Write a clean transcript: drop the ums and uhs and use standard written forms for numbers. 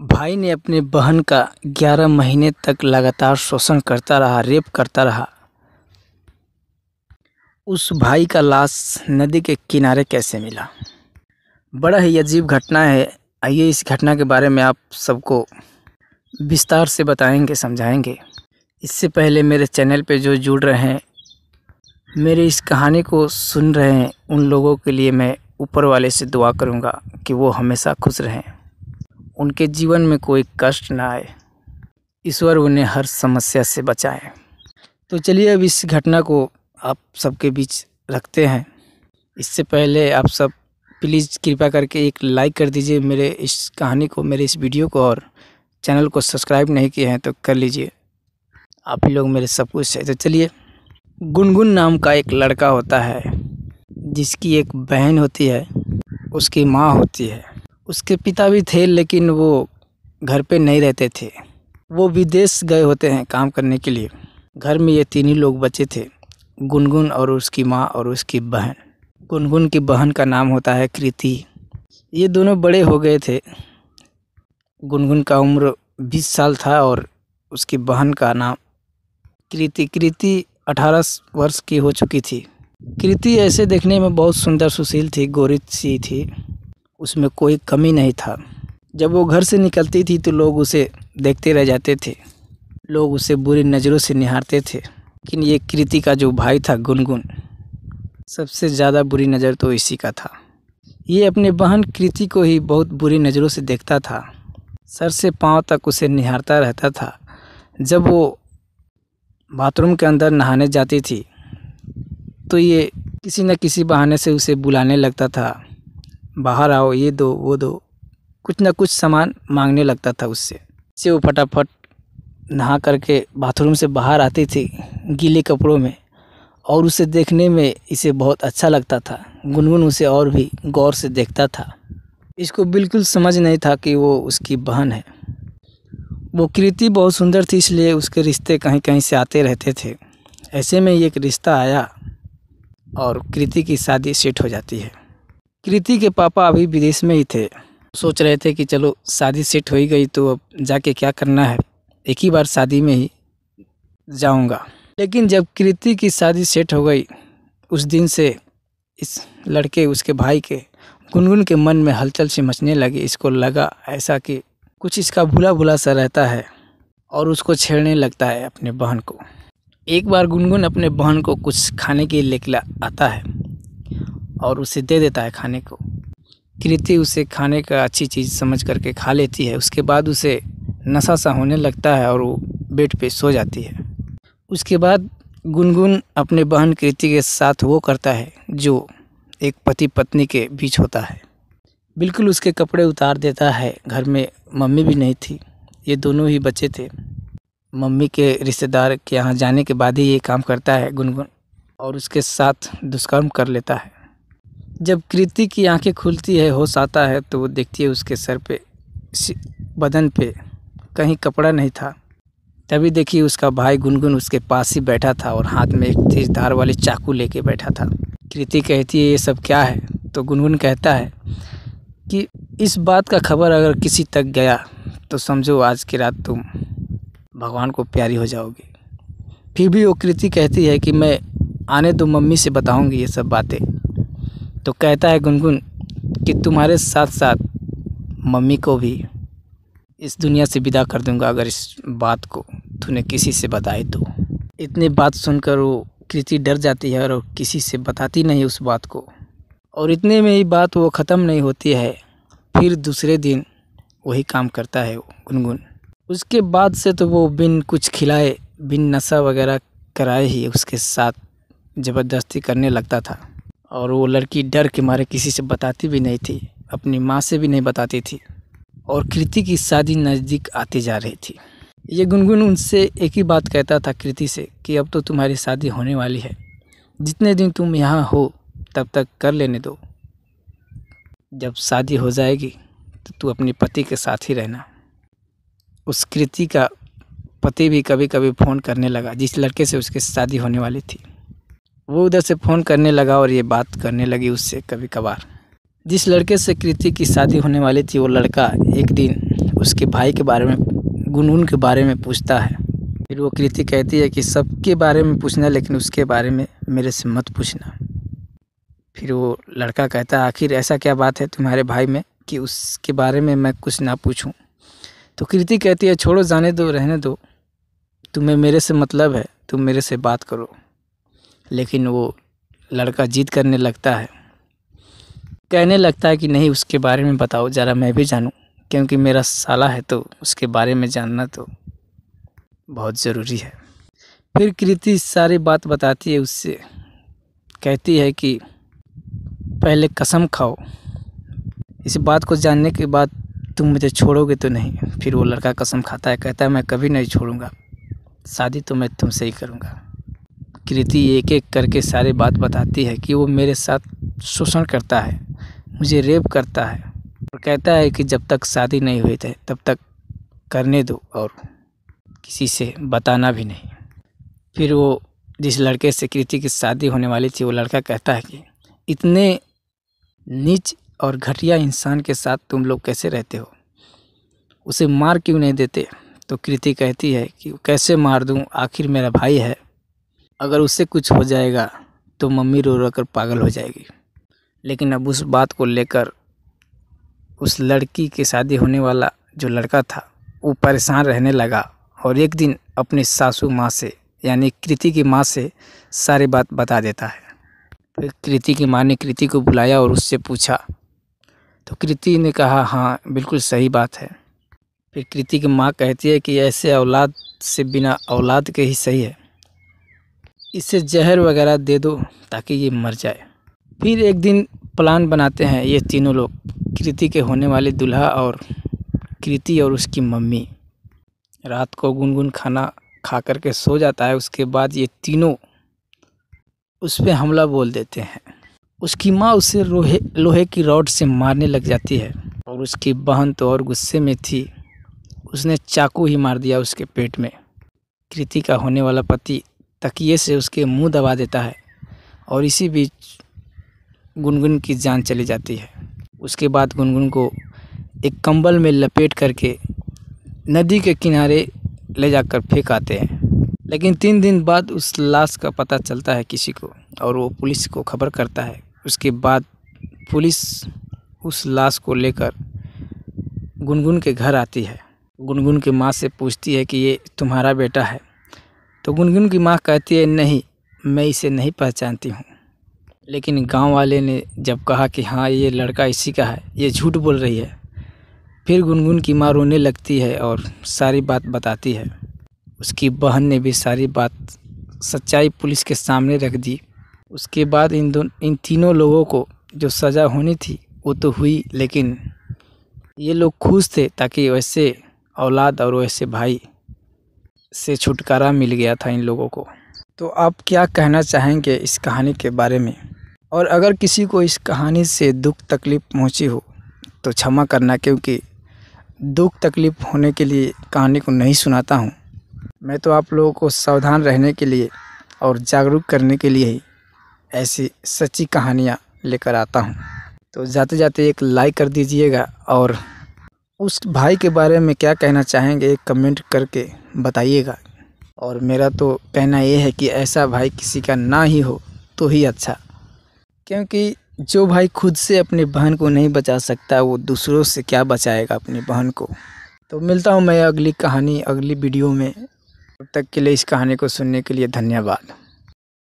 भाई ने अपने बहन का 11 महीने तक लगातार शोषण करता रहा, रेप करता रहा। उस भाई का लाश नदी के किनारे कैसे मिला? बड़ा ही अजीब घटना है। आइए इस घटना के बारे में आप सबको विस्तार से बताएंगे, समझाएंगे। इससे पहले मेरे चैनल पे जो जुड़ रहे हैं, मेरे इस कहानी को सुन रहे हैं, उन लोगों के लिए मैं ऊपर वाले से दुआ करूँगा कि वो हमेशा खुश रहें, उनके जीवन में कोई कष्ट ना आए, ईश्वर उन्हें हर समस्या से बचाए। तो चलिए अब इस घटना को आप सबके बीच रखते हैं। इससे पहले आप सब प्लीज़ कृपया करके एक लाइक कर दीजिए मेरे इस कहानी को, मेरे इस वीडियो को, और चैनल को सब्सक्राइब नहीं किए हैं तो कर लीजिए। आप ही लोग मेरे सब कुछ है। तो चलिए, गुनगुन नाम का एक लड़का होता है जिसकी एक बहन होती है, उसकी माँ होती है। उसके पिता भी थे लेकिन वो घर पे नहीं रहते थे, वो विदेश गए होते हैं काम करने के लिए। घर में ये तीन ही लोग बचे थे, गुनगुन और उसकी माँ और उसकी बहन। गुनगुन की बहन का नाम होता है कृति। ये दोनों बड़े हो गए थे। गुनगुन का उम्र 20 साल था और उसकी बहन का नाम कृति 18 वर्ष की हो चुकी थी। कृति ऐसे देखने में बहुत सुंदर सुशील थी, गोरी सी थी, उसमें कोई कमी नहीं था। जब वो घर से निकलती थी तो लोग उसे देखते रह जाते थे, लोग उसे बुरी नज़रों से निहारते थे। लेकिन ये कृति का जो भाई था गुनगुन, सबसे ज़्यादा बुरी नज़र तो इसी का था। ये अपने बहन कृति को ही बहुत बुरी नज़रों से देखता था, सर से पाँव तक उसे निहारता रहता था। जब वो बाथरूम के अंदर नहाने जाती थी तो ये किसी न किसी बहाने से उसे बुलाने लगता था, बाहर आओ, ये दो वो दो, कुछ न कुछ सामान मांगने लगता था उससे। वो फटाफट नहा करके बाथरूम से बाहर आती थी गीले कपड़ों में, और उसे देखने में इसे बहुत अच्छा लगता था। गुनगुन उसे और भी गौर से देखता था। इसको बिल्कुल समझ नहीं था कि वो उसकी बहन है। वो कृति बहुत सुंदर थी, इसलिए उसके रिश्ते कहीं कहीं से आते रहते थे। ऐसे में एक रिश्ता आया और कृति की शादी सेट हो जाती है। कृति के पापा अभी विदेश में ही थे, सोच रहे थे कि चलो शादी सेट हो ही गई तो अब जाके क्या करना है, एक ही बार शादी में ही जाऊंगा। लेकिन जब कृति की शादी सेट हो गई, उस दिन से इस लड़के, उसके भाई के, गुनगुन के मन में हलचल सी मचने लगी। इसको लगा ऐसा कि कुछ इसका भूला भूला सा रहता है और उसको छेड़ने लगता है अपने बहन को। एक बार गुनगुन अपने बहन को कुछ खाने के लिए लेकर आता है और उसे दे देता है खाने को। कृति उसे खाने का अच्छी चीज़ समझ करके खा लेती है। उसके बाद उसे नशा सा होने लगता है और वो बेड पे सो जाती है। उसके बाद गुनगुन अपने बहन कृति के साथ वो करता है जो एक पति पत्नी के बीच होता है, बिल्कुल उसके कपड़े उतार देता है। घर में मम्मी भी नहीं थी, ये दोनों ही बच्चे थे। मम्मी के रिश्तेदार के यहाँ जाने के बाद ही ये काम करता है गुनगुन, और उसके साथ दुष्कर्म कर लेता है। जब कृति की आंखें खुलती है, होश आता है, तो वो देखती है उसके सर पे, बदन पे कहीं कपड़ा नहीं था। तभी देखिए उसका भाई गुनगुन उसके पास ही बैठा था और हाथ में एक तेज धार वाली चाकू लेके बैठा था। कृति कहती है ये सब क्या है? तो गुनगुन कहता है कि इस बात का खबर अगर किसी तक गया तो समझो आज की रात तुम भगवान को प्यारी हो जाओगी। फिर भी वो कृति कहती है कि मैं आने दो, मम्मी से बताऊंगी ये सब बातें। तो कहता है गुनगुन कि तुम्हारे साथ साथ मम्मी को भी इस दुनिया से विदा कर दूंगा अगर इस बात को तूने किसी से बताई तो। इतनी बात सुनकर वो कृति डर जाती है और किसी से बताती नहीं उस बात को, और इतने में ही बात वो ख़त्म नहीं होती है। फिर दूसरे दिन वही काम करता है गुनगुन। उसके बाद से तो वो बिन कुछ खिलाए, बिन नशा वगैरह कराए ही उसके साथ ज़बरदस्ती करने लगता था। और वो लड़की डर के मारे किसी से बताती भी नहीं थी, अपनी माँ से भी नहीं बताती थी। और कृति की शादी नज़दीक आती जा रही थी। ये गुनगुन उनसे एक ही बात कहता था कृति से कि अब तो तुम्हारी शादी होने वाली है, जितने दिन तुम यहाँ हो तब तक कर लेने दो, जब शादी हो जाएगी तो तू अपने पति के साथ ही रहना। उस कृति का पति भी कभी कभी फ़ोन करने लगा, जिस लड़के से उसकी शादी होने वाली थी वो उधर से फ़ोन करने लगा और ये बात करने लगी उससे कभी कभार। जिस लड़के से कृति की शादी होने वाली थी वो लड़का एक दिन उसके भाई के बारे में, गुनगुन के बारे में पूछता है। फिर वो कृति कहती है कि सबके बारे में पूछना, लेकिन उसके बारे में मेरे से मत पूछना। फिर वो लड़का कहता है आखिर ऐसा क्या बात है तुम्हारे भाई में कि उसके बारे में मैं कुछ ना पूछूं। तो कृति कहती है छोड़ो, जाने दो, रहने दो, तुम्हें मेरे से मतलब है, तुम मेरे से बात करो। लेकिन वो लड़का जिद करने लगता है, कहने लगता है कि नहीं, उसके बारे में बताओ ज़रा, मैं भी जानूं, क्योंकि मेरा साला है तो उसके बारे में जानना तो बहुत ज़रूरी है। फिर कृति सारी बात बताती है उससे, कहती है कि पहले कसम खाओ, इस बात को जानने के बाद तुम मुझे छोड़ोगे तो नहीं। फिर वो लड़का कसम खाता है, कहता है मैं कभी नहीं छोड़ूंगा, शादी तो मैं तुमसे ही करूंगा। कृति एक एक करके सारी बात बताती है कि वो मेरे साथ शोषण करता है, मुझे रेप करता है, और कहता है कि जब तक शादी नहीं हुई थे तब तक करने दो और किसी से बताना भी नहीं। फिर वो जिस लड़के से कृति की शादी होने वाली थी, वो लड़का कहता है कि इतने नीच और घटिया इंसान के साथ तुम लोग कैसे रहते हो, उसे मार क्यों नहीं देते। तो कृति कहती है कि कैसे मार दूं, आखिर मेरा भाई है, अगर उससे कुछ हो जाएगा तो मम्मी रो रो कर पागल हो जाएगी। लेकिन अब उस बात को लेकर उस लड़की की शादी होने वाला जो लड़का था वो परेशान रहने लगा, और एक दिन अपनी सासू माँ से यानी कृति की माँ से सारी बात बता देता है। फिर कृति की माँ ने कृति को बुलाया और उससे पूछा, तो कृति ने कहा हाँ बिल्कुल सही बात है। फिर कृति की माँ कहती है कि ऐसे औलाद से बिना औलाद के ही सही है, इसे जहर वगैरह दे दो ताकि ये मर जाए। फिर एक दिन प्लान बनाते हैं ये तीनों लोग, कृति के होने वाले दूल्हा और कृति और उसकी मम्मी। रात को गुनगुन खाना खा कर के सो जाता है, उसके बाद ये तीनों उस पर हमला बोल देते हैं। उसकी माँ उसे लोहे की रॉड से मारने लग जाती है, और उसकी बहन तो और गुस्से में थी, उसने चाकू ही मार दिया उसके पेट में। कृति का होने वाला पति तकिए से उसके मुंह दबा देता है, और इसी बीच गुनगुन की जान चली जाती है। उसके बाद गुनगुन को एक कंबल में लपेट करके नदी के किनारे ले जाकर फेंक आते हैं। लेकिन 3 दिन बाद उस लाश का पता चलता है किसी को, और वो पुलिस को खबर करता है। उसके बाद पुलिस उस लाश को लेकर गुनगुन के घर आती है। गुनगुन की माँ से पूछती है कि ये तुम्हारा बेटा है। तो गुनगुन की माँ कहती है नहीं, मैं इसे नहीं पहचानती हूँ। लेकिन गांव वाले ने जब कहा कि हाँ ये लड़का इसी का है, ये झूठ बोल रही है। फिर गुनगुन की माँ रोने लगती है और सारी बात बताती है। उसकी बहन ने भी सारी बात सच्चाई पुलिस के सामने रख दी। उसके बाद इन तीनों लोगों को जो सज़ा होनी थी वो तो हुई, लेकिन ये लोग खुश थे ताकि वैसे औलाद और वैसे भाई से छुटकारा मिल गया था इन लोगों को। तो आप क्या कहना चाहेंगे इस कहानी के बारे में? और अगर किसी को इस कहानी से दुख तकलीफ़ पहुंची हो तो क्षमा करना, क्योंकि दुख तकलीफ़ होने के लिए कहानी को नहीं सुनाता हूं। मैं तो आप लोगों को सावधान रहने के लिए और जागरूक करने के लिए ही ऐसी सच्ची कहानियाँ लेकर आता हूँ। तो जाते जाते एक लाइक कर दीजिएगा, और उस भाई के बारे में क्या कहना चाहेंगे एक कमेंट करके बताइएगा। और मेरा तो कहना ये है कि ऐसा भाई किसी का ना ही हो तो ही अच्छा, क्योंकि जो भाई खुद से अपनी बहन को नहीं बचा सकता वो दूसरों से क्या बचाएगा अपनी बहन को। तो मिलता हूँ मैं अगली कहानी अगली वीडियो में। तब तक के लिए इस कहानी को सुनने के लिए धन्यवाद।